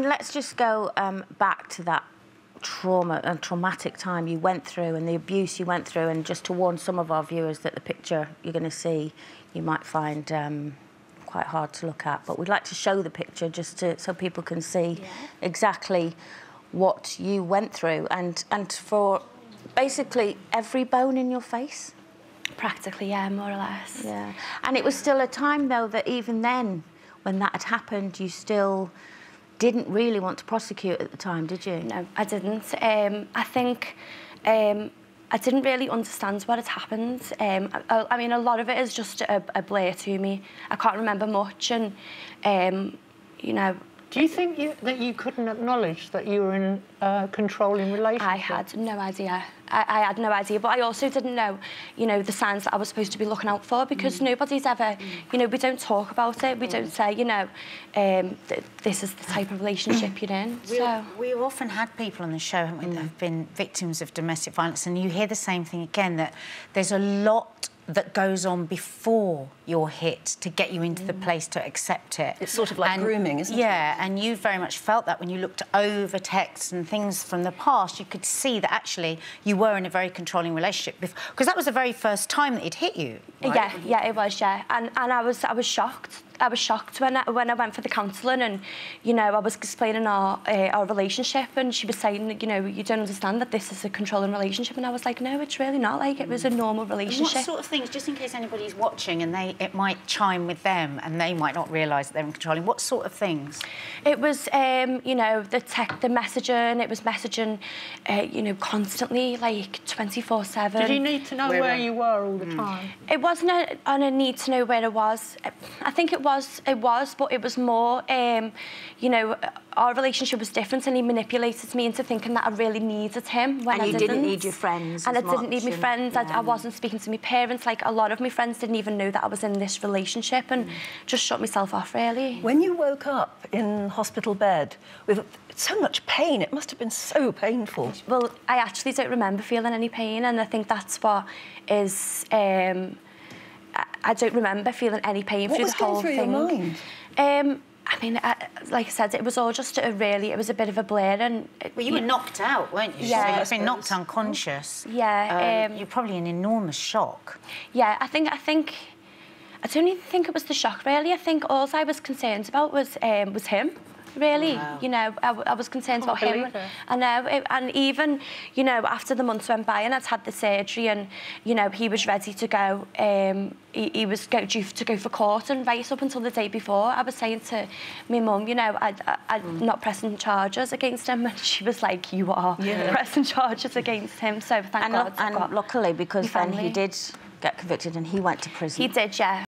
Let's just go back to that trauma and traumatic time you went through and the abuse you went through, and just to warn some of our viewers that the picture you're going to see you might find quite hard to look at, but we'd like to show the picture just so people can see exactly what you went through, and for basically every bone in your face. Practically, yeah, more or less. Yeah, and it was still a time though that even then, when that had happened, you still didn't really want to prosecute at the time, did you? No, I didn't. I think I didn't really understand what had happened. I mean, a lot of it is just a blur to me. I can't remember much, and you know. Do you think that you couldn't acknowledge that you were in a controlling relationship? I had no idea. I had no idea, but I also didn't know, you know, the signs that I was supposed to be looking out for, because nobody's ever, you know, we don't talk about it. We don't say, you know, this is the type of relationship you're in. We've often had people on the show, haven't we, that have been victims of domestic violence, and you hear the same thing again, that there's a lot that goes on before you're hit to get you into the place to accept it. It's sort of like grooming, isn't it? Yeah, and you very much felt that when you looked over texts and things from the past. You could see that actually you were in a very controlling relationship, because that was the very first time that it hit you, right? Yeah, it was, yeah. And I was shocked. I was shocked when I went for the counselling, and, you know, I was explaining our relationship, and she was saying, you know, you don't understand that this is a controlling relationship, and I was like, no, it's really not. Like, it was a normal relationship. And what sort of things, just in case anybody's watching and it might chime with them and they might not realise that they're in controlling, what sort of things? It was, you know, the messaging. It was messaging, you know, constantly, like 24/7. Did you need to know where you were all the time? It wasn't on a need to know where I was. I think it was, but it was more, you know, our relationship was different, and he manipulated me into thinking that I really needed him when I didn't. And you didn't need your friends and as I didn't need my friends. Yeah. I wasn't speaking to my parents. Like, a lot of my friends didn't even know that I was in this relationship, and just shut myself off, really. When you woke up in hospital bed with so much pain, it must have been so painful. Well, I actually don't remember feeling any pain, and I think that's what is... I don't remember feeling any pain through the whole thing. What was going through your mind? I mean, like I said, it was all just it was a bit of a blur, and... Well, you were knocked out, weren't you? Yeah. So you've been knocked unconscious. Yeah. You're probably in enormous shock. Yeah, I don't even think it was the shock, really. I think all I was concerned about was him. Really, wow. You know, I was concerned about him. I know, and even, you know, after the months went by and I'd had the surgery, and, you know, he was ready to go. He was due to go for court, and right up until the day before, I was saying to my mum, you know, I'm not pressing charges against him, and she was like, you are pressing charges against him. So thank God. And luckily, because then he did get convicted and he went to prison. He did, yeah.